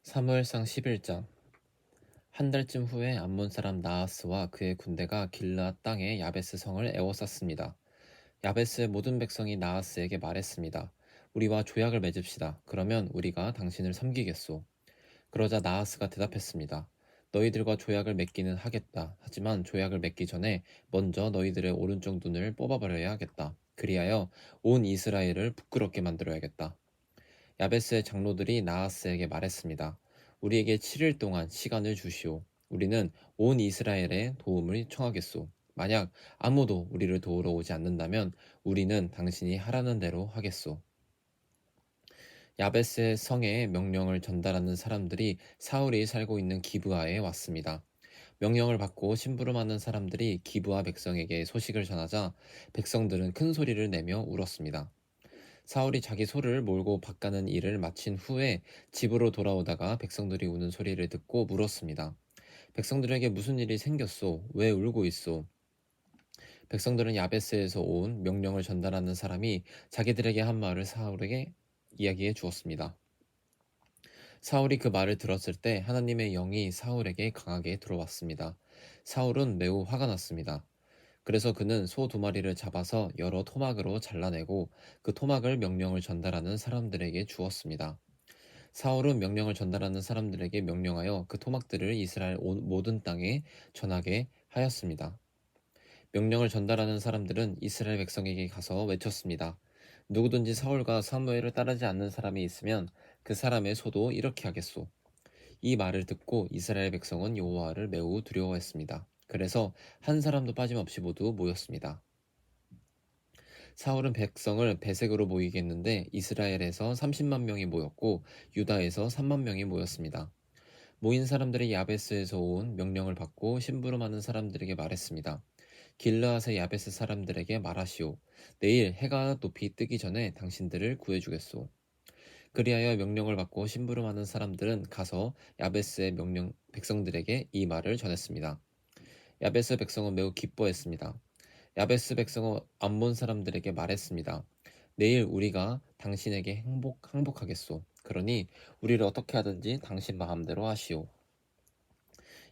사무엘상 11장. 한 달쯤 후에 암몬 사람 나하스와 그의 군대가 길르앗 땅의 야베스 성을 에워쌌습니다. 야베스의 모든 백성이 나하스에게 말했습니다. 우리와 조약을 맺읍시다. 그러면 우리가 당신을 섬기겠소. 그러자 나하스가 대답했습니다. 너희들과 조약을 맺기는 하겠다. 하지만 조약을 맺기 전에 먼저 너희들의 오른쪽 눈을 뽑아버려야 하겠다. 그리하여 온 이스라엘을 부끄럽게 만들어야겠다. 야베스의 장로들이 나하스에게 말했습니다. 우리에게 7일 동안 시간을 주시오. 우리는 온 이스라엘의 도움을 청하겠소. 만약 아무도 우리를 도우러 오지 않는다면 우리는 당신이 하라는 대로 하겠소. 야베스의 성에 명령을 전달하는 사람들이 사울이 살고 있는 기브아에 왔습니다. 명령을 받고 심부름하는 사람들이 기브아 백성에게 소식을 전하자 백성들은 큰 소리를 내며 울었습니다. 사울이 자기 소를 몰고 밭가는 일을 마친 후에 집으로 돌아오다가 백성들이 우는 소리를 듣고 물었습니다. 백성들에게 무슨 일이 생겼소? 왜 울고 있소? 백성들은 야베스에서 온 명령을 전달하는 사람이 자기들에게 한 말을 사울에게 이야기해 주었습니다. 사울이 그 말을 들었을 때 하나님의 영이 사울에게 강하게 들어왔습니다. 사울은 매우 화가 났습니다. 그래서 그는 소 2마리를 잡아서 여러 토막으로 잘라내고 그 토막을 명령을 전달하는 사람들에게 주었습니다. 사울은 명령을 전달하는 사람들에게 명령하여 그 토막들을 이스라엘 모든 땅에 전하게 하였습니다. 명령을 전달하는 사람들은 이스라엘 백성에게 가서 외쳤습니다. 누구든지 사울과 사무엘을 따르지 않는 사람이 있으면 그 사람의 소도 이렇게 하겠소. 이 말을 듣고 이스라엘 백성은 여호와를 매우 두려워했습니다. 그래서 한 사람도 빠짐없이 모두 모였습니다. 사울은 백성을 베색으로 모이게 했는데 이스라엘에서 30만 명이 모였고 유다에서 3만 명이 모였습니다. 모인 사람들이 야베스에서 온 명령을 받고 심부름하는 사람들에게 말했습니다. 길르앗의 야베스 사람들에게 말하시오. 내일 해가 높이 뜨기 전에 당신들을 구해주겠소. 그리하여 명령을 받고 심부름하는 사람들은 가서 야베스의 백성들에게 이 말을 전했습니다. 야베스 백성은 매우 기뻐했습니다. 야베스 백성은 암몬 사람들에게 말했습니다. 내일 우리가 당신에게 항복하겠소. 그러니 우리를 어떻게 하든지 당신 마음대로 하시오.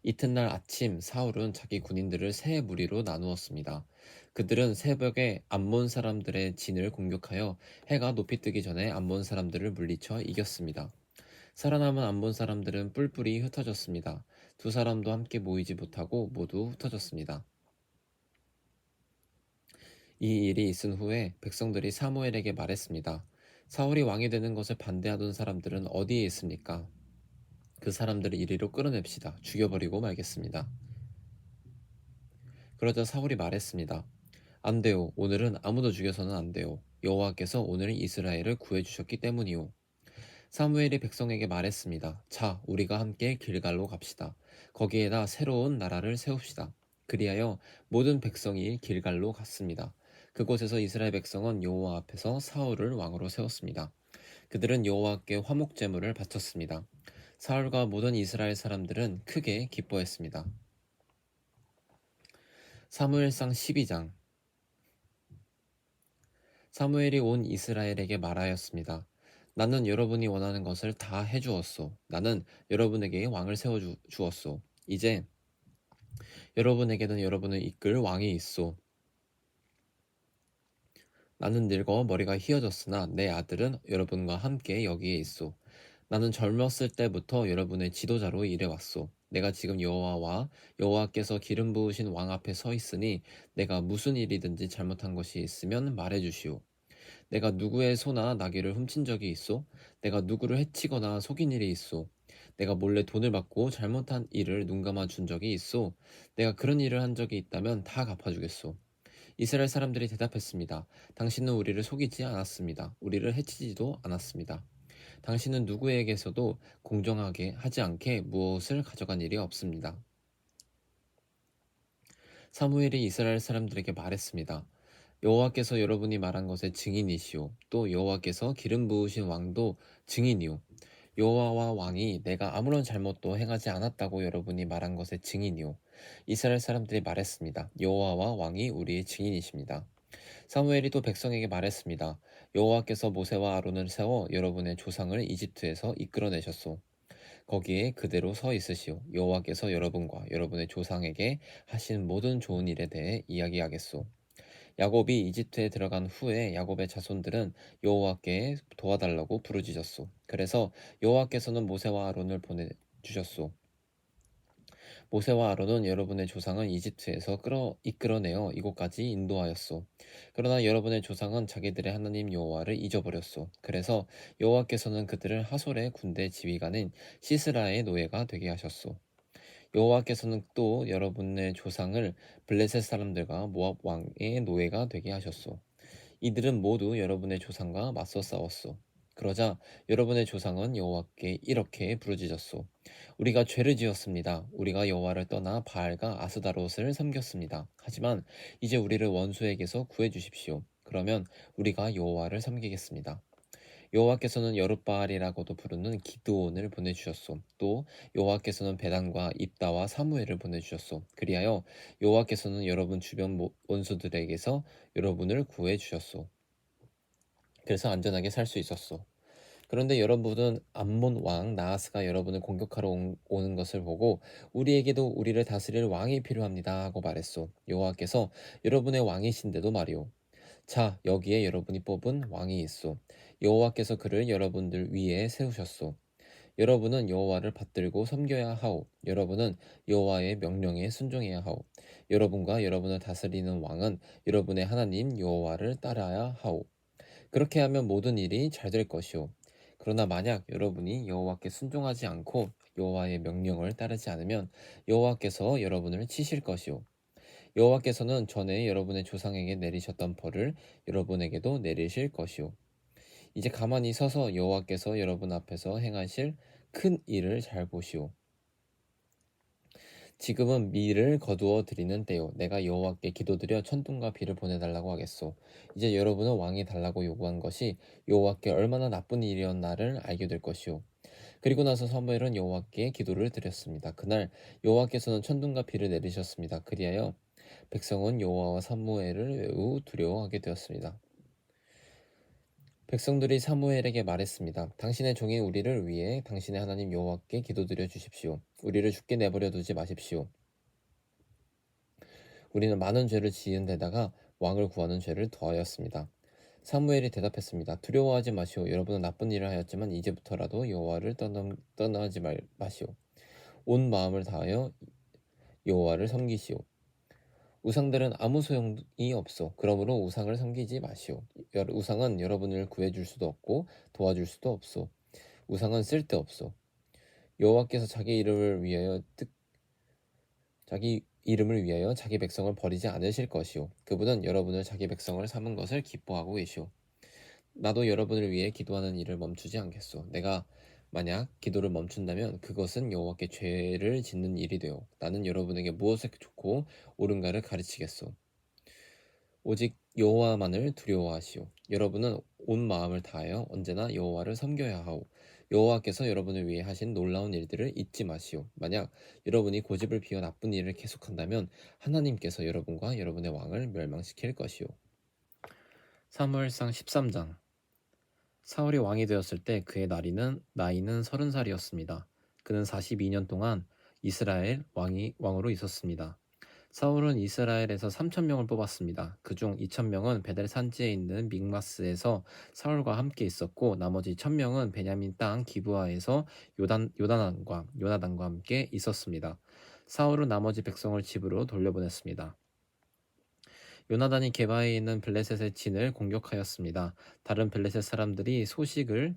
이튿날 아침 사울은 자기 군인들을 세 무리로 나누었습니다. 그들은 새벽에 암몬 사람들의 진을 공격하여 해가 높이 뜨기 전에 암몬 사람들을 물리쳐 이겼습니다. 살아남은 암몬 사람들은 뿔뿔이 흩어졌습니다. 두 사람도 함께 모이지 못하고 모두 흩어졌습니다. 이 일이 있은 후에 백성들이 사무엘에게 말했습니다. 사울이 왕이 되는 것을 반대하던 사람들은 어디에 있습니까? 그 사람들을 이리로 끌어냅시다. 죽여버리고 말겠습니다. 그러자 사울이 말했습니다. 안 돼요. 오늘은 아무도 죽여서는 안 돼요. 여호와께서 오늘 이스라엘을 구해주셨기 때문이요. 사무엘이 백성에게 말했습니다. 자, 우리가 함께 길갈로 갑시다. 거기에다 새로운 나라를 세웁시다. 그리하여 모든 백성이 길갈로 갔습니다. 그곳에서 이스라엘 백성은 여호와 앞에서 사울을 왕으로 세웠습니다. 그들은 여호와께 화목 제물을 바쳤습니다. 사울과 모든 이스라엘 사람들은 크게 기뻐했습니다. 사무엘상 12장. 사무엘이 온 이스라엘에게 말하였습니다. 나는 여러분이 원하는 것을 다 해주었소. 나는 여러분에게 왕을 세워주었소. 이제 여러분에게는 여러분을 이끌 왕이 있소. 나는 늙어 머리가 휘어졌으나 내 아들은 여러분과 함께 여기에 있소. 나는 젊었을 때부터 여러분의 지도자로 일해왔소. 내가 지금 여호와와 여호와께서 기름 부으신 왕 앞에 서 있으니 내가 무슨 일이든지 잘못한 것이 있으면 말해주시오. 내가 누구의 소나 나귀를 훔친 적이 있소? 내가 누구를 해치거나 속인 일이 있소? 내가 몰래 돈을 받고 잘못한 일을 눈감아 준 적이 있소? 내가 그런 일을 한 적이 있다면 다 갚아주겠소. 이스라엘 사람들이 대답했습니다. 당신은 우리를 속이지 않았습니다. 우리를 해치지도 않았습니다. 당신은 누구에게서도 공정하게 하지 않게 무엇을 가져간 일이 없습니다. 사무엘이 이스라엘 사람들에게 말했습니다. 여호와께서 여러분이 말한 것의 증인이시오. 또 여호와께서 기름 부으신 왕도 증인이오. 여호와와 왕이 내가 아무런 잘못도 행하지 않았다고 여러분이 말한 것의 증인이오. 이스라엘 사람들이 말했습니다. 여호와와 왕이 우리의 증인이십니다. 사무엘이 또 백성에게 말했습니다. 여호와께서 모세와 아론을 세워 여러분의 조상을 이집트에서 이끌어내셨소. 거기에 그대로 서 있으시오. 여호와께서 여러분과 여러분의 조상에게 하신 모든 좋은 일에 대해 이야기하겠소. 야곱이 이집트에 들어간 후에 야곱의 자손들은 여호와께 도와달라고 부르짖었소. 그래서 여호와께서는 모세와 아론을 보내주셨소. 모세와 아론은 여러분의 조상을 이집트에서 이끌어내어 이곳까지 인도하였소. 그러나 여러분의 조상은 자기들의 하나님 여호와를 잊어버렸소. 그래서 여호와께서는 그들을 하솔의 군대 지휘관인 시스라의 노예가 되게 하셨소. 여호와께서는 또 여러분의 조상을 블레셋 사람들과 모압 왕의 노예가 되게 하셨소. 이들은 모두 여러분의 조상과 맞서 싸웠소. 그러자 여러분의 조상은 여호와께 이렇게 부르짖었소. 우리가 죄를 지었습니다. 우리가 여호와를 떠나 바알과 아스다롯을 섬겼습니다. 하지만 이제 우리를 원수에게서 구해 주십시오. 그러면 우리가 여호와를 섬기겠습니다. 여호와께서는 여룻바알이라고도 부르는 기드온을 보내주셨소. 또 여호와께서는 베단과 입다와 사무엘을 보내주셨소. 그리하여 여호와께서는 여러분 주변 원수들에게서 여러분을 구해 주셨소. 그래서 안전하게 살 수 있었소. 그런데 여러분은 암몬 왕 나하스가 여러분을 공격하러 오는 것을 보고 우리에게도 우리를 다스릴 왕이 필요합니다 하고 말했소. 여호와께서 여러분의 왕이신데도 말이오. 자, 여기에 여러분이 뽑은 왕이 있소. 여호와께서 그를 여러분들 위에 세우셨소. 여러분은 여호와를 받들고 섬겨야 하오. 여러분은 여호와의 명령에 순종해야 하오. 여러분과 여러분을 다스리는 왕은 여러분의 하나님 여호와를 따라야 하오. 그렇게 하면 모든 일이 잘 될 것이오. 그러나 만약 여러분이 여호와께 순종하지 않고 여호와의 명령을 따르지 않으면 여호와께서 여러분을 치실 것이오. 여호와께서는 전에 여러분의 조상에게 내리셨던 벌을 여러분에게도 내리실 것이오. 이제 가만히 서서 여호와께서 여러분 앞에서 행하실 큰 일을 잘 보시오. 지금은 밀을 거두어 드리는 때요. 내가 여호와께 기도드려 천둥과 비를 보내달라고 하겠소. 이제 여러분은 왕이 달라고 요구한 것이 여호와께 얼마나 나쁜 일이었나를 알게 될 것이오. 그리고 나서 사무엘은 여호와께 기도를 드렸습니다. 그날 여호와께서는 천둥과 비를 내리셨습니다. 그리하여 백성은 여호와와 사무엘을 매우 두려워하게 되었습니다. 백성들이 사무엘에게 말했습니다. 당신의 종인 우리를 위해 당신의 하나님 여호와께 기도드려 주십시오. 우리를 죽게 내버려 두지 마십시오. 우리는 많은 죄를 지은 데다가 왕을 구하는 죄를 더하였습니다. 사무엘이 대답했습니다. 두려워하지 마시오. 여러분은 나쁜 일을 하였지만 이제부터라도 여호와를 떠나지 마시오. 온 마음을 다하여 여호와를 섬기시오. 우상들은 아무 소용이 없어. 그러므로 우상을 섬기지 마시오. 우상은 여러분을 구해줄 수도 없고 도와줄 수도 없어. 우상은 쓸데없어. 여호와께서 자기 이름을 위하여 자기 백성을 버리지 않으실 것이오. 그분은 여러분을 자기 백성을 삼은 것을 기뻐하고 계시오. 나도 여러분을 위해 기도하는 일을 멈추지 않겠소. 내가 만약 기도를 멈춘다면 그것은 여호와께 죄를 짓는 일이 되어 나는 여러분에게 무엇이 좋고 옳은가를 가르치겠소. 오직 여호와만을 두려워하시오. 여러분은 온 마음을 다하여 언제나 여호와를 섬겨야 하오. 여호와께서 여러분을 위해 하신 놀라운 일들을 잊지 마시오. 만약 여러분이 고집을 피워 나쁜 일을 계속한다면 하나님께서 여러분과 여러분의 왕을 멸망시킬 것이오. 사무엘상 13장. 사울이 왕이 되었을 때 그의 나이는 30살이었습니다. 그는 42년 동안 이스라엘 왕으로 있었습니다. 사울은 이스라엘에서 3,000명을 뽑았습니다. 그중 2,000명은 베델 산지에 있는 믹마스에서 사울과 함께 있었고 나머지 1,000명은 베냐민 땅 기브아에서 요나단과 함께 있었습니다. 사울은 나머지 백성을 집으로 돌려보냈습니다. 요나단이 게바에 있는 블레셋의 진을 공격하였습니다. 다른 블레셋 사람들이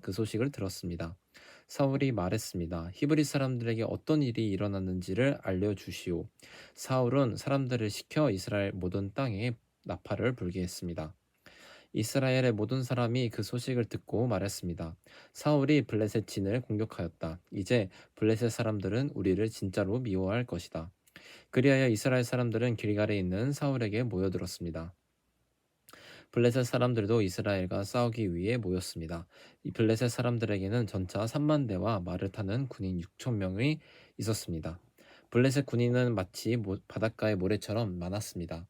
그 소식을 들었습니다. 사울이 말했습니다. 히브리 사람들에게 어떤 일이 일어났는지를 알려주시오. 사울은 사람들을 시켜 이스라엘 모든 땅에 나팔을 불게 했습니다. 이스라엘의 모든 사람이 그 소식을 듣고 말했습니다. 사울이 블레셋 진을 공격하였다. 이제 블레셋 사람들은 우리를 진짜로 미워할 것이다. 그리하여 이스라엘 사람들은 길갈에 있는 사울에게 모여들었습니다. 블레셋 사람들도 이스라엘과 싸우기 위해 모였습니다. 이 블레셋 사람들에게는 전차 3만 대와 말을 타는 군인 6천 명이 있었습니다. 블레셋 군인은 마치 바닷가의 모래처럼 많았습니다.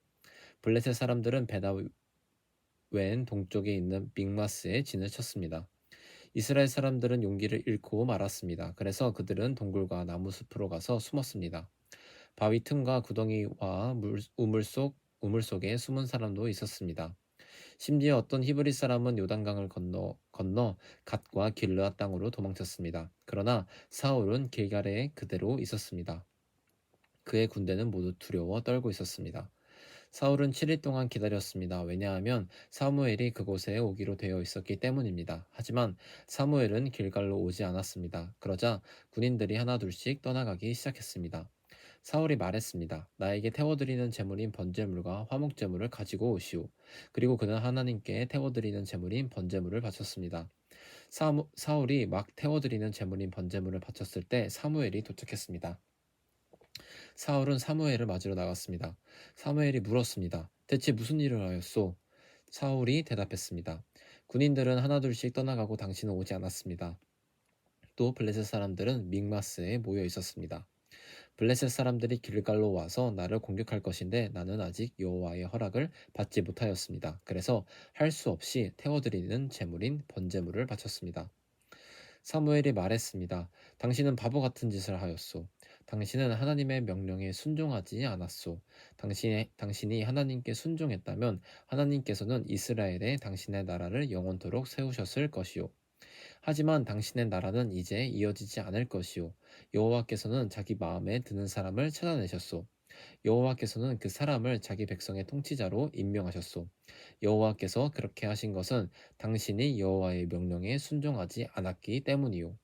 블레셋 사람들은 베다웬 동쪽에 있는 믹마스에 진을 쳤습니다. 이스라엘 사람들은 용기를 잃고 말았습니다. 그래서 그들은 동굴과 나무 숲으로 가서 숨었습니다. 바위 틈과 구덩이와 우물 속에 숨은 사람도 있었습니다. 심지어 어떤 히브리 사람은 요단강을 건너 갓과 길르앗 땅으로 도망쳤습니다. 그러나 사울은 길갈에 그대로 있었습니다. 그의 군대는 모두 두려워 떨고 있었습니다. 사울은 7일 동안 기다렸습니다. 왜냐하면 사무엘이 그곳에 오기로 되어 있었기 때문입니다. 하지만 사무엘은 길갈로 오지 않았습니다. 그러자 군인들이 하나둘씩 떠나가기 시작했습니다. 사울이 말했습니다. 나에게 태워드리는 제물인 번제물과 화목제물을 가지고 오시오. 그리고 그는 하나님께 태워드리는 제물인 번제물을 바쳤습니다. 사울이 막 태워드리는 제물인 번제물을 바쳤을 때 사무엘이 도착했습니다. 사울은 사무엘을 맞으러 나갔습니다. 사무엘이 물었습니다. 대체 무슨 일을 하였소? 사울이 대답했습니다. 군인들은 하나둘씩 떠나가고 당신은 오지 않았습니다. 또 블레셋 사람들은 믹마스에 모여 있었습니다. 블레셋 사람들이 길갈로 와서 나를 공격할 것인데 나는 아직 여호와의 허락을 받지 못하였습니다. 그래서 할 수 없이 태워드리는 제물인 번제물을 바쳤습니다. 사무엘이 말했습니다. 당신은 바보 같은 짓을 하였소. 당신은 하나님의 명령에 순종하지 않았소. 당신이 하나님께 순종했다면 하나님께서는 이스라엘에 당신의 나라를 영원토록 세우셨을 것이요. 하지만 당신의 나라는 이제 이어지지 않을 것이요. 여호와께서는 자기 마음에 드는 사람을 찾아내셨소. 여호와께서는 그 사람을 자기 백성의 통치자로 임명하셨소. 여호와께서 그렇게 하신 것은 당신이 여호와의 명령에 순종하지 않았기 때문이요.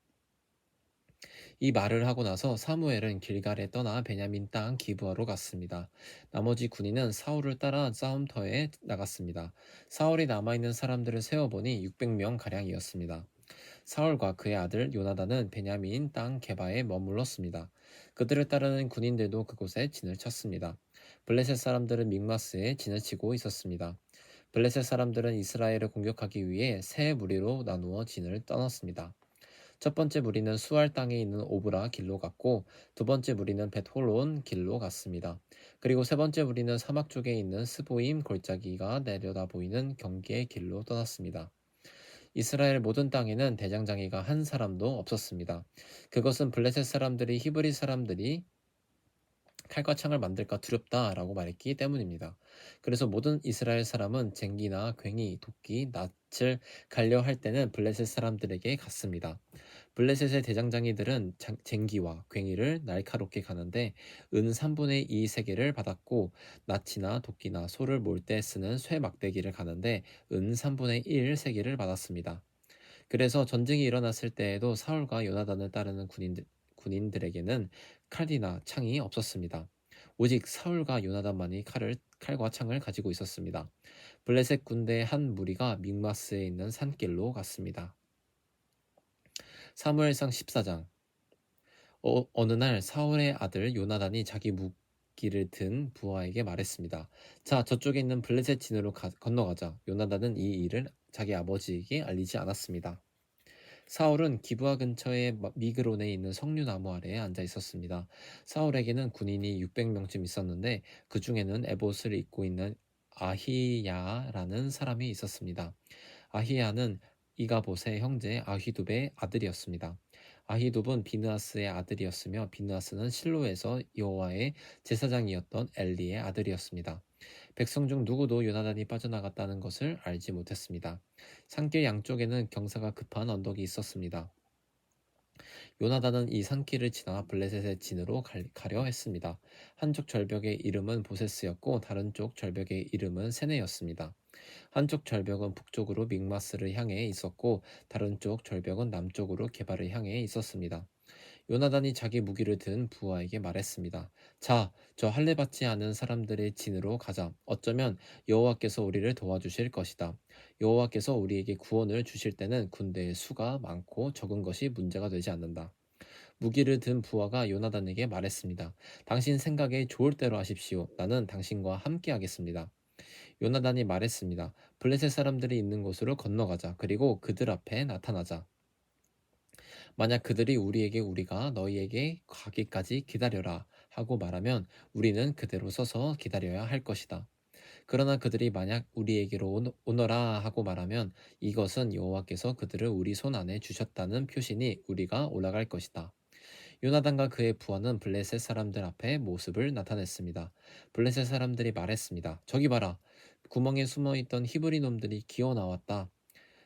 이 말을 하고 나서 사무엘은 길갈에 떠나 베냐민 땅 기브아로 갔습니다. 나머지 군인은 사울을 따라 싸움터에 나갔습니다. 사울이 남아있는 사람들을 세어보니 600명 가량이었습니다. 사울과 그의 아들 요나단은 베냐민 땅 게바에 머물렀습니다. 그들을 따르는 군인들도 그곳에 진을 쳤습니다. 블레셋 사람들은 믹마스에 진을 치고 있었습니다. 블레셋 사람들은 이스라엘을 공격하기 위해 세 무리로 나누어 진을 떠났습니다. 첫 번째 무리는 수알 땅에 있는 오브라 길로 갔고 두 번째 무리는 벳홀론 길로 갔습니다. 그리고 세 번째 무리는 사막 쪽에 있는 스보임 골짜기가 내려다 보이는 경계의 길로 떠났습니다. 이스라엘 모든 땅에는 대장장이가 한 사람도 없었습니다. 그것은 블레셋 사람들이 히브리 사람들이 칼과 창을 만들까 두렵다라고 말했기 때문입니다. 그래서 모든 이스라엘 사람은 쟁기나 괭이, 도끼, 낫을 갈려 할 때는 블레셋 사람들에게 갔습니다. 블레셋의 대장장이들은 쟁기와 괭이를 날카롭게 가는데 은 3분의 2 세계를 받았고 낫이나 도끼나 소를 몰 때 쓰는 쇠 막대기를 가는데 은 3분의 1 세계를 받았습니다. 그래서 전쟁이 일어났을 때에도 사울과 요나단을 따르는 군인들에게는 칼이나 창이 없었습니다. 오직 사울과 요나단만이 칼과 창을 가지고 있었습니다. 블레셋 군대의 한 무리가 믹마스에 있는 산길로 갔습니다. 사무엘상 14장. 어느 날 사울의 아들 요나단이 자기 무기를 든 부하에게 말했습니다. 자, 저쪽에 있는 블레셋 진으로 건너가자. 요나단은 이 일을 자기 아버지에게 알리지 않았습니다. 사울은 기브아 근처의 미그론에 있는 석류나무 아래에 앉아 있었습니다. 사울에게는 군인이 600명쯤 있었는데 그 중에는 에봇을 입고 있는 아히야라는 사람이 있었습니다. 아히야는 이가봇의 형제 아휘둡의 아들이었습니다. 아히둡은 비느하스의 아들이었으며 비느하스는 실로에서 여호와의 제사장이었던 엘리의 아들이었습니다. 백성 중 누구도 요나단이 빠져나갔다는 것을 알지 못했습니다. 산길 양쪽에는 경사가 급한 언덕이 있었습니다. 요나단은 이 산길을 지나 블레셋의 진으로 가려 했습니다. 한쪽 절벽의 이름은 보세스였고 다른 쪽 절벽의 이름은 세네였습니다. 한쪽 절벽은 북쪽으로 믹마스를 향해 있었고 다른 쪽 절벽은 남쪽으로 게바를 향해 있었습니다. 요나단이 자기 무기를 든 부하에게 말했습니다. 자, 저 할례 받지 않은 사람들의 진으로 가자. 어쩌면 여호와께서 우리를 도와주실 것이다. 여호와께서 우리에게 구원을 주실 때는 군대의 수가 많고 적은 것이 문제가 되지 않는다. 무기를 든 부하가 요나단에게 말했습니다. 당신 생각에 좋을 대로 하십시오. 나는 당신과 함께 하겠습니다. 요나단이 말했습니다. 블레셋 사람들이 있는 곳으로 건너가자. 그리고 그들 앞에 나타나자. 만약 그들이 우리에게 우리가 너희에게 가기까지 기다려라 하고 말하면 우리는 그대로 서서 기다려야 할 것이다. 그러나 그들이 만약 우리에게로 오너라 하고 말하면 이것은 여호와께서 그들을 우리 손 안에 주셨다는 표시니 우리가 올라갈 것이다. 요나단과 그의 부하는 블레셋 사람들 앞에 모습을 나타냈습니다. 블레셋 사람들이 말했습니다. 저기 봐라. 구멍에 숨어 있던 히브리 놈들이 기어 나왔다.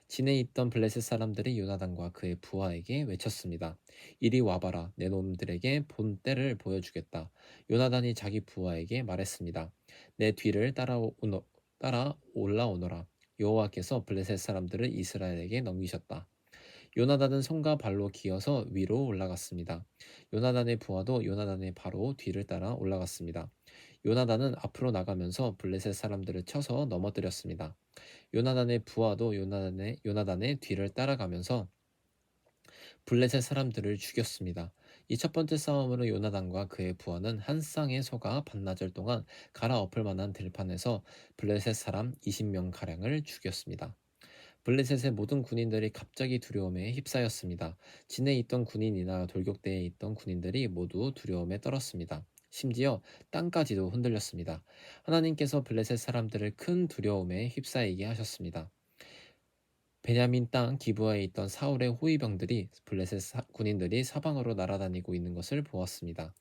진에 있던 블레셋 사람들이 요나단과 그의 부하에게 외쳤습니다. 이리 와봐라. 내 놈들에게 본 때를 보여주겠다. 요나단이 자기 부하에게 말했습니다. 내 뒤를 따라 올라오너라. 여호와께서 블레셋 사람들을 이스라엘에게 넘기셨다. 요나단은 손과 발로 기어서 위로 올라갔습니다. 요나단의 부하도 요나단의 바로 뒤를 따라 올라갔습니다. 요나단은 앞으로 나가면서 블레셋 사람들을 쳐서 넘어뜨렸습니다. 요나단의 부하도 요나단의 뒤를 따라가면서 블레셋 사람들을 죽였습니다. 이 첫 번째 싸움으로 요나단과 그의 부하는 한 쌍의 소가 반나절 동안 갈아엎을 만한 들판에서 블레셋 사람 20명 가량을 죽였습니다. 블레셋의 모든 군인들이 갑자기 두려움에 휩싸였습니다. 진에 있던 군인이나 돌격대에 있던 군인들이 모두 두려움에 떨었습니다. 심지어 땅까지도 흔들렸습니다. 하나님께서 블레셋 사람들을 큰 두려움에 휩싸이게 하셨습니다. 베냐민 땅 기브아에 있던 사울의 호위병들이 블레셋 군인들이 사방으로 날아다니고 있는 것을 보았습니다.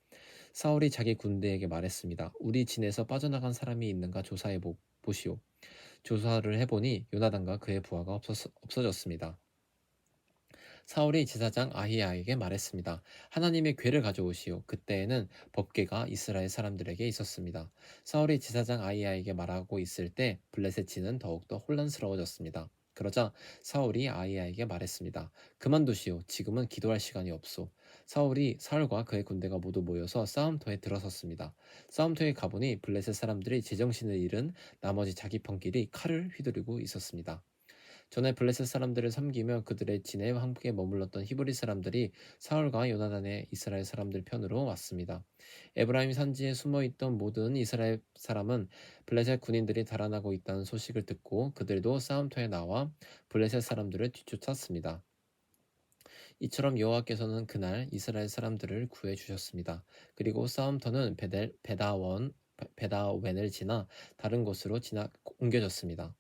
사울이 자기 군대에게 말했습니다. 우리 진에서 빠져나간 사람이 있는가 조사해 보시오. 조사를 해보니 요나단과 그의 부하가 없어졌습니다. 사울이 제사장 아히야에게 말했습니다. 하나님의 궤를 가져오시오. 그때에는 법궤가 이스라엘 사람들에게 있었습니다. 사울이 제사장 아히야에게 말하고 있을 때 블레셋 진은 더욱더 혼란스러워졌습니다. 그러자 사울이 아히야에게 말했습니다. 그만두시오. 지금은 기도할 시간이 없소. 사울과 그의 군대가 모두 모여서 싸움터에 들어섰습니다. 싸움터에 가보니 블레셋 사람들이 제정신을 잃은 나머지 자기 편끼리 칼을 휘두르고 있었습니다. 전에 블레셋 사람들을 섬기며 그들의 진에 함께 머물렀던 히브리 사람들이 사울과 요나단의 이스라엘 사람들 편으로 왔습니다. 에브라임 산지에 숨어있던 모든 이스라엘 사람은 블레셋 군인들이 달아나고 있다는 소식을 듣고 그들도 싸움터에 나와 블레셋 사람들을 뒤쫓았습니다. 이처럼 여호와께서는 그날 이스라엘 사람들을 구해 주셨습니다. 그리고 싸움터는 베다웬을 지나 다른 곳으로 옮겨졌습니다.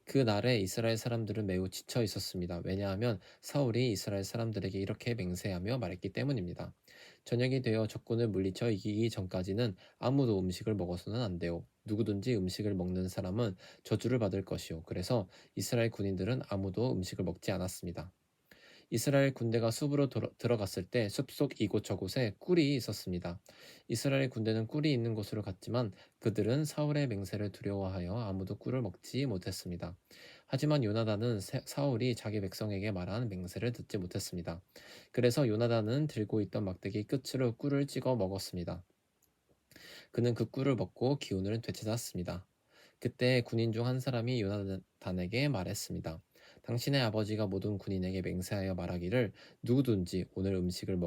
그 날에 이스라엘 사람들은 매우 지쳐 있었습니다. 왜냐하면 사울이 이스라엘 사람들에게 이렇게 맹세하며 말했기 때문입니다. 저녁이 되어 적군을 물리쳐 이기기 전까지는 아무도 음식을 먹어서는 안 돼요. 누구든지 음식을 먹는 사람은 저주를 받을 것이요. 그래서 이스라엘 군인들은 아무도 음식을 먹지 않았습니다. 이스라엘 군대가 숲으로 들어갔을 때 숲속 이곳저곳에 꿀이 있었습니다. 이스라엘 군대는 꿀이 있는 곳으로 갔지만 그들은 사울의 맹세를 두려워하여 아무도 꿀을 먹지 못했습니다. 하지만 요나단은 사울이 자기 백성에게 말한 맹세를 듣지 못했습니다. 그래서 요나단은 들고 있던 막대기 끝으로 꿀을 찍어 먹었습니다. 그는 그 꿀을 먹고 기운을 되찾았습니다. 그때 군인 중 한 사람이 요나단에게 말했습니다. 당신의 아버지가 모든 군인에게 맹세하여 말하기를 누구든지 오늘 음식을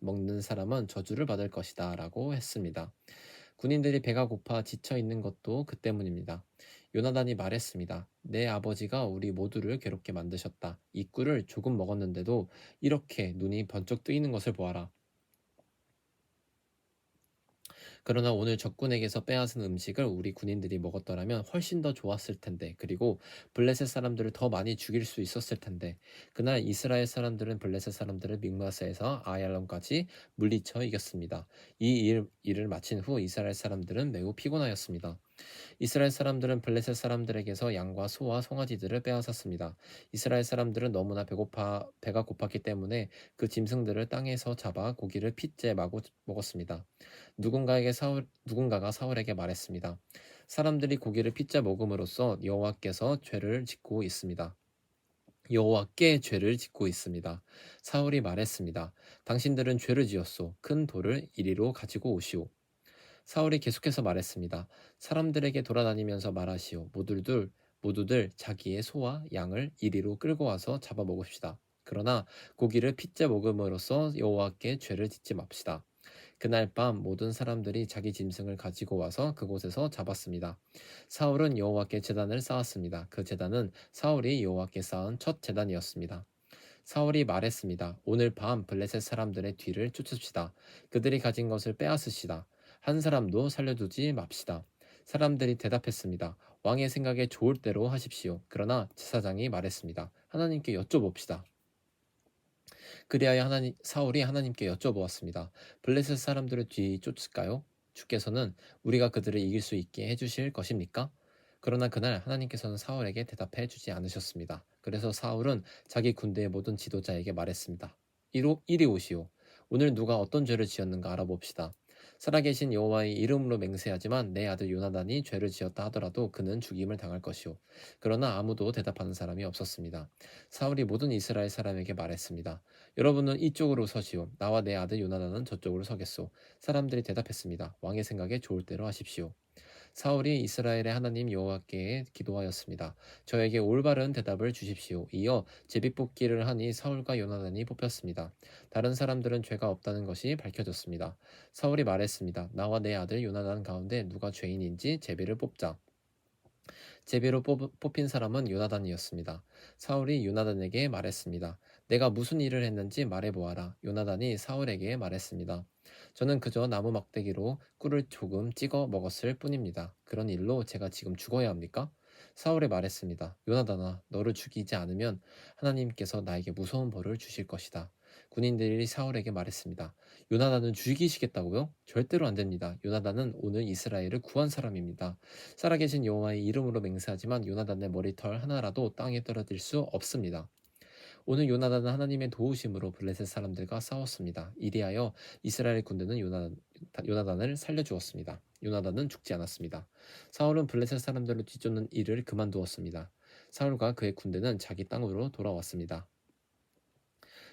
먹는 사람은 저주를 받을 것이다 라고 했습니다. 군인들이 배가 고파 지쳐 있는 것도 그 때문입니다. 요나단이 말했습니다. 내 아버지가 우리 모두를 괴롭게 만드셨다. 이 꿀을 조금 먹었는데도 이렇게 눈이 번쩍 뜨이는 것을 보아라. 그러나 오늘 적군에게서 빼앗은 음식을 우리 군인들이 먹었더라면 훨씬 더 좋았을 텐데, 그리고 블레셋 사람들을 더 많이 죽일 수 있었을 텐데, 그날 이스라엘 사람들은 블레셋 사람들을 믹마스에서 아얄론까지 물리쳐 이겼습니다. 일을 마친 후 이스라엘 사람들은 매우 피곤하였습니다. 이스라엘 사람들은 블레셋 사람들에게서 양과 소와 송아지들을 빼앗았습니다. 이스라엘 사람들은 너무나 배가 고팠기 때문에 그 짐승들을 땅에서 잡아 고기를 핏째 마구 먹었습니다. 누군가가 사울에게 말했습니다. 사람들이 고기를 핏째 먹음으로써 여호와께서 죄를 짓고 있습니다. 여호와께 죄를 짓고 있습니다. 사울이 말했습니다. 당신들은 죄를 지었소. 큰 돌을 이리로 가지고 오시오. 사울이 계속해서 말했습니다. 사람들에게 돌아다니면서 말하시오. 모두들 자기의 소와 양을 이리로 끌고 와서 잡아 먹읍시다. 그러나 고기를 핏째 먹음으로써 여호와께 죄를 짓지 맙시다. 그날 밤 모든 사람들이 자기 짐승을 가지고 와서 그곳에서 잡았습니다. 사울은 여호와께 제단을 쌓았습니다. 그 제단은 사울이 여호와께 쌓은 첫 제단이었습니다. 사울이 말했습니다. 오늘 밤 블레셋 사람들의 뒤를 쫓읍시다. 그들이 가진 것을 빼앗으시다. 한 사람도 살려두지 맙시다. 사람들이 대답했습니다. 왕의 생각에 좋을 대로 하십시오. 그러나 제사장이 말했습니다. 하나님께 여쭤봅시다. 그리하여 사울이 하나님께 여쭤보았습니다. 블레셋 사람들을 뒤쫓을까요? 주께서는 우리가 그들을 이길 수 있게 해주실 것입니까? 그러나 그날 하나님께서는 사울에게 대답해 주지 않으셨습니다. 그래서 사울은 자기 군대의 모든 지도자에게 말했습니다. 이리 오시오. 오늘 누가 어떤 죄를 지었는가 알아봅시다. 살아계신 여호와의 이름으로 맹세하지만 내 아들 요나단이 죄를 지었다 하더라도 그는 죽임을 당할 것이오. 그러나 아무도 대답하는 사람이 없었습니다. 사울이 모든 이스라엘 사람에게 말했습니다. 여러분은 이쪽으로 서시오. 나와 내 아들 요나단은 저쪽으로 서겠소. 사람들이 대답했습니다. 왕의 생각에 좋을 대로 하십시오. 사울이 이스라엘의 하나님 여호와께 기도하였습니다. 저에게 올바른 대답을 주십시오. 이어 제비뽑기를 하니 사울과 요나단이 뽑혔습니다. 다른 사람들은 죄가 없다는 것이 밝혀졌습니다. 사울이 말했습니다. 나와 내 아들 요나단 가운데 누가 죄인인지 제비를 뽑자. 제비로 뽑힌 사람은 요나단이었습니다. 사울이 요나단에게 말했습니다. 내가 무슨 일을 했는지 말해보아라. 요나단이 사울에게 말했습니다. 저는 그저 나무 막대기로 꿀을 조금 찍어 먹었을 뿐입니다. 그런 일로 제가 지금 죽어야 합니까? 사울이 말했습니다. 요나단아, 너를 죽이지 않으면 하나님께서 나에게 무서운 벌을 주실 것이다. 군인들이 사울에게 말했습니다. 요나단은 죽이시겠다고요? 절대로 안 됩니다. 요나단은 오늘 이스라엘을 구한 사람입니다. 살아계신 여호와의 이름으로 맹세하지만 요나단의 머리털 하나라도 땅에 떨어질 수 없습니다. 오늘 요나단은 하나님의 도우심으로 블레셋 사람들과 싸웠습니다. 이리하여 이스라엘 군대는 요나단을 살려주었습니다. 요나단은 죽지 않았습니다. 사울은 블레셋 사람들을 뒤쫓는 일을 그만두었습니다. 사울과 그의 군대는 자기 땅으로 돌아왔습니다.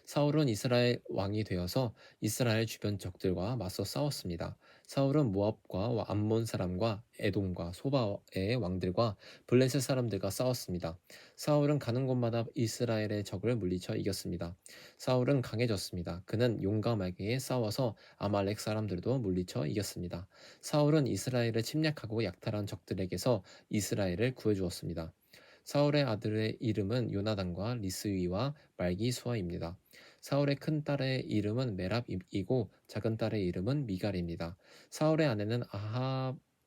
사울은 이스라엘 왕이 되어서 이스라엘 주변 적들과 맞서 싸웠습니다. 사울은 모압과 암몬 사람과 에돔과 소바의 왕들과 블레셋 사람들과 싸웠습니다. 사울은 가는 곳마다 이스라엘의 적을 물리쳐 이겼습니다. 사울은 강해졌습니다. 그는 용감하게 싸워서 아말렉 사람들도 물리쳐 이겼습니다. 사울은 이스라엘을 침략하고 약탈한 적들에게서 이스라엘을 구해주었습니다. 사울의 아들의 이름은 요나단과 리스위와 말기수아입니다. 사울의 큰 딸의 이름은 메랍이고 작은 딸의 이름은 미갈입니다. 사울의 아내는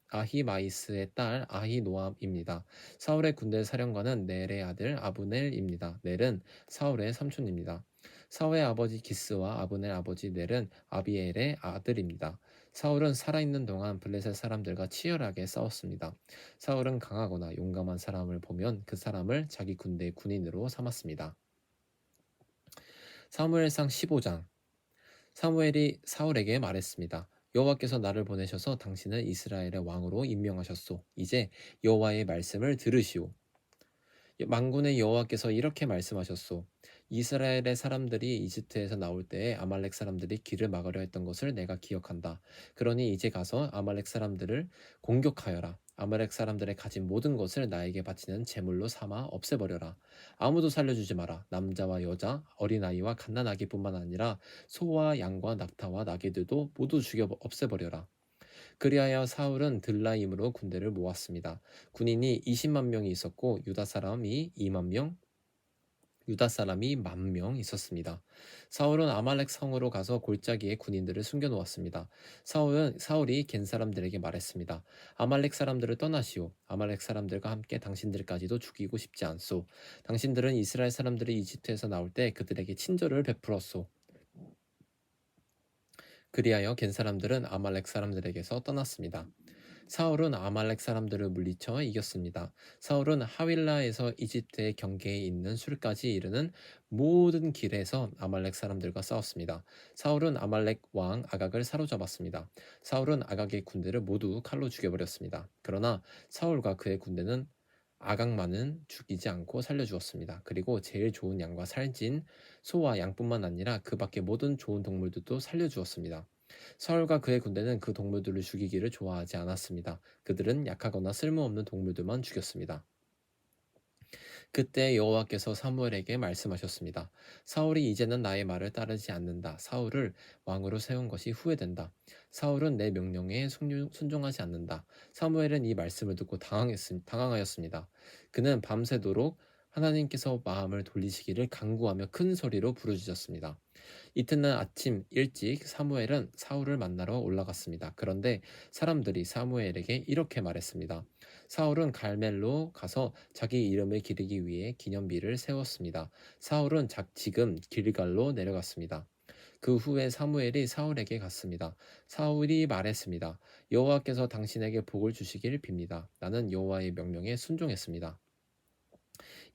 아히마이스의 딸 아히노암입니다. 사울의 군대 사령관은 넬의 아들 아브넬입니다. 넬은 사울의 삼촌입니다. 사울의 아버지 기스와 아브넬 아버지 넬은 아비엘의 아들입니다. 사울은 살아있는 동안 블레셋 사람들과 치열하게 싸웠습니다. 사울은 강하거나 용감한 사람을 보면 그 사람을 자기 군대의 군인으로 삼았습니다. 사무엘상 15장. 사무엘이 사울에게 말했습니다. 여호와께서 나를 보내셔서 당신을 이스라엘의 왕으로 임명하셨소. 이제 여호와의 말씀을 들으시오. 만군의 여호와께서 이렇게 말씀하셨소. 이스라엘의 사람들이 이집트에서 나올 때에 아말렉 사람들이 길을 막으려 했던 것을 내가 기억한다. 그러니 이제 가서 아말렉 사람들을 공격하여라. 아말렉 사람들의 가진 모든 것을 나에게 바치는 제물로 삼아 없애버려라. 아무도 살려주지 마라. 남자와 여자, 어린아이와 갓난아기뿐만 아니라 소와 양과 낙타와 나귀들도 모두 죽여 없애버려라. 그리하여 사울은 들라임으로 군대를 모았습니다. 군인이 20만 명이 있었고 유다 사람이 1만 명 있었습니다. 사울은 아말렉 성으로 가서 골짜기에 군인들을 숨겨놓았습니다. 사울이 겐 사람들에게 말했습니다. 아말렉 사람들을 떠나시오. 아말렉 사람들과 함께 당신들까지도 죽이고 싶지 않소. 당신들은 이스라엘 사람들이 이집트에서 나올 때 그들에게 친절을 베풀었소. 그리하여 겐 사람들은 아말렉 사람들에게서 떠났습니다. 사울은 아말렉 사람들을 물리쳐 이겼습니다. 사울은 하윌라에서 이집트의 경계에 있는 술까지 이르는 모든 길에서 아말렉 사람들과 싸웠습니다. 사울은 아말렉 왕 아각을 사로잡았습니다. 사울은 아각의 군대를 모두 칼로 죽여버렸습니다. 그러나 사울과 그의 군대는 아각만은 죽이지 않고 살려주었습니다. 그리고 제일 좋은 양과 살찐 소와 양뿐만 아니라 그 밖의 모든 좋은 동물들도 살려주었습니다. 사울과 그의 군대는 그 동물들을 죽이기를 좋아하지 않았습니다. 그들은 약하거나 쓸모없는 동물들만 죽였습니다. 그때 여호와께서 사무엘에게 말씀하셨습니다. 사울이 이제는 나의 말을 따르지 않는다. 사울을 왕으로 세운 것이 후회된다. 사울은 내 명령에 순종하지 않는다. 사무엘은 이 말씀을 듣고 당황하였습니다. 그는 밤새도록 하나님께서 마음을 돌리시기를 간구하며 큰 소리로 부르짖었습니다. 이튿날 아침 일찍 사무엘은 사울을 만나러 올라갔습니다. 그런데 사람들이 사무엘에게 이렇게 말했습니다. 사울은 갈멜로 가서 자기 이름을 기리기 위해 기념비를 세웠습니다. 사울은 지금 길갈로 내려갔습니다. 그 후에 사무엘이 사울에게 갔습니다. 사울이 말했습니다. 여호와께서 당신에게 복을 주시길 빕니다. 나는 여호와의 명령에 순종했습니다.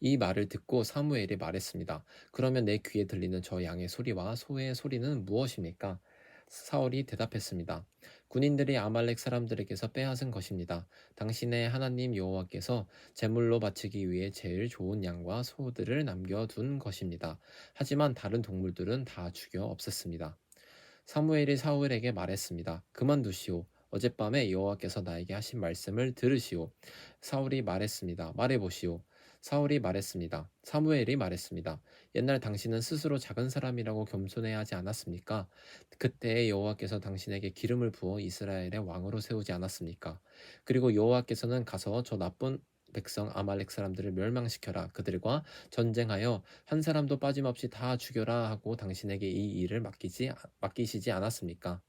이 말을 듣고 사무엘이 말했습니다. 그러면 내 귀에 들리는 저 양의 소리와 소의 소리는 무엇입니까? 사울이 대답했습니다. 군인들이 아말렉 사람들에게서 빼앗은 것입니다. 당신의 하나님 여호와께서 제물로 바치기 위해 제일 좋은 양과 소들을 남겨둔 것입니다. 하지만 다른 동물들은 다 죽여 없앴습니다. 사무엘이 사울에게 말했습니다. 그만두시오. 어젯밤에 여호와께서 나에게 하신 말씀을 들으시오. 사울이 말했습니다. 말해보시오. 사울이 말했습니다. 사무엘이 말했습니다. 옛날 당신은 스스로 작은 사람이라고 겸손해야 하지 않았습니까? 그때 여호와께서 당신에게 기름을 부어 이스라엘의 왕으로 세우지 않았습니까? 그리고 여호와께서는 가서 저 나쁜 백성 아말렉 사람들을 멸망시켜라. 그들과 전쟁하여 한 사람도 빠짐없이 다 죽여라 하고 당신에게 이 일을 맡기시지 않았습니까?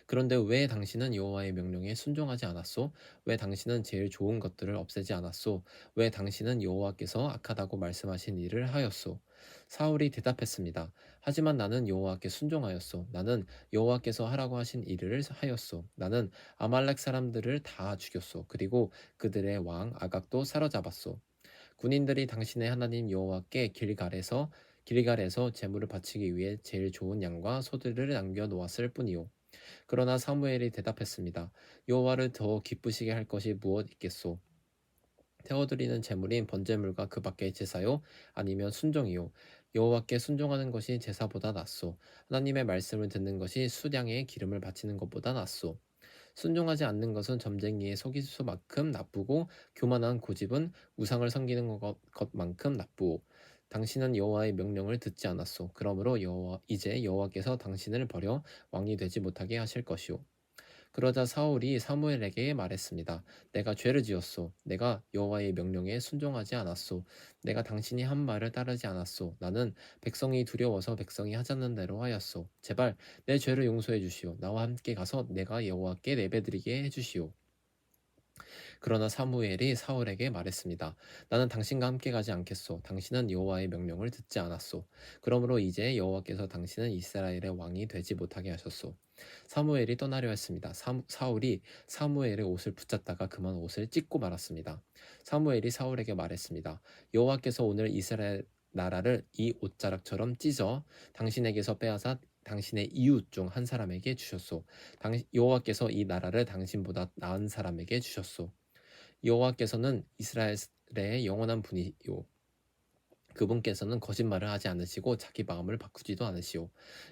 그런데 왜 당신은 여호와의 명령에 순종하지 않았소? 왜 당신은 제일 좋은 것들을 없애지 않았소? 왜 당신은 여호와께서 악하다고 말씀하신 일을 하였소? 사울이 대답했습니다. 하지만 나는 여호와께 순종하였소. 나는 여호와께서 하라고 하신 일을 하였소. 나는 아말렉 사람들을 다 죽였소. 그리고 그들의 왕 아각도 사로잡았소. 군인들이 당신의 하나님 여호와께 길갈에서 제물을 바치기 위해 제일 좋은 양과 소들을 남겨 놓았을 뿐이요. 그러나 사무엘이 대답했습니다. 여호와를 더 기쁘시게 할 것이 무엇 있겠소? 태워드리는 제물인 번제물과 그 밖의 제사요? 아니면 순종이요? 여호와께 순종하는 것이 제사보다 낫소. 하나님의 말씀을 듣는 것이 수량의 기름을 바치는 것보다 낫소. 순종하지 않는 것은 점쟁이의 속임수만큼 나쁘고 교만한 고집은 우상을 섬기는 것만큼 나쁘오. 당신은 여호와의 명령을 듣지 않았소. 그러므로 이제 여호와께서 당신을 버려 왕이 되지 못하게 하실 것이오. 그러자 사울이 사무엘에게 말했습니다. 내가 죄를 지었소. 내가 여호와의 명령에 순종하지 않았소. 내가 당신이 한 말을 따르지 않았소. 나는 백성이 두려워서 백성이 하자는 대로 하였소. 제발 내 죄를 용서해 주시오. 나와 함께 가서 내가 여호와께 예배드리게 해 주시오. 그러나 사무엘이 사울에게 말했습니다. 나는 당신과 함께 가지 않겠소. 당신은 여호와의 명령을 듣지 않았소. 그러므로 이제 여호와께서 당신은 이스라엘의 왕이 되지 못하게 하셨소. 사무엘이 떠나려 했습니다. 사울이 사무엘의 옷을 붙잡다가 그만 옷을 찢고 말았습니다. 사무엘이 사울에게 말했습니다. 여호와께서 오늘 이스라엘 나라를 이 옷자락처럼 찢어 당신에게서 빼앗아 당신의 이웃 중 한 사람에게 주셨소. 여호와께서 이 나라를 당신보다 나은 사람에게 주셨소. 여호와께서는 이스라엘의 영원한 분이요. 그분께서는 거짓말을 하지 않으시고 자기 마음을 바꾸지도 않으시오.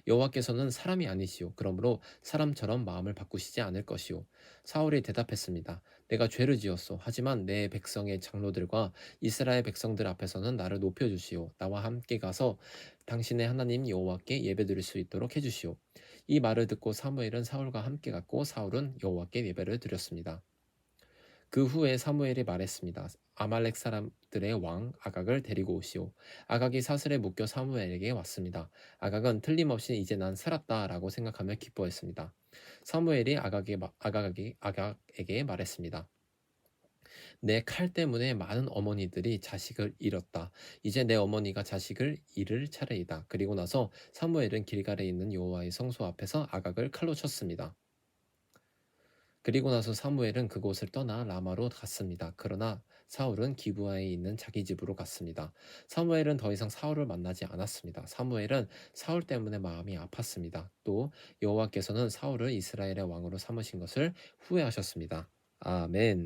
여호와께서는 사람이 아니시오. 그러므로 사람처럼 마음을 바꾸시지 않을 것이오. 사울이 대답했습니다. 내가 죄를 지었소. 하지만 내 백성의 장로들과 이스라엘 백성들 앞에서는 나를 높여주시오. 나와 함께 가서 당신의 하나님 여호와께 예배드릴 수 있도록 해주시오. 이 말을 듣고 사무엘은 사울과 함께 갔고 사울은 여호와께 예배를 드렸습니다. 그 후에 사무엘이 말했습니다. 아말렉 사람들의 왕 아각을 데리고 오시오. 아각이 사슬에 묶여 사무엘에게 왔습니다. 아각은 틀림없이 이제 난 살았다라고 생각하며 기뻐했습니다. 사무엘이 아각에게 말했습니다. 내 칼 때문에 많은 어머니들이 자식을 잃었다. 이제 내 어머니가 자식을 잃을 차례이다. 그리고 나서 사무엘은 길갈에 있는 여호와의 성소 앞에서 아각을 칼로 쳤습니다. 그리고 나서 사무엘은 그곳을 떠나 라마로 갔습니다. 그러나 사울은 기브아에 있는 자기 집으로 갔습니다. 사무엘은 더 이상 사울을 만나지 않았습니다. 사무엘은 사울 때문에 마음이 아팠습니다. 또 여호와께서는 사울을 이스라엘의 왕으로 삼으신 것을 후회하셨습니다. 아멘.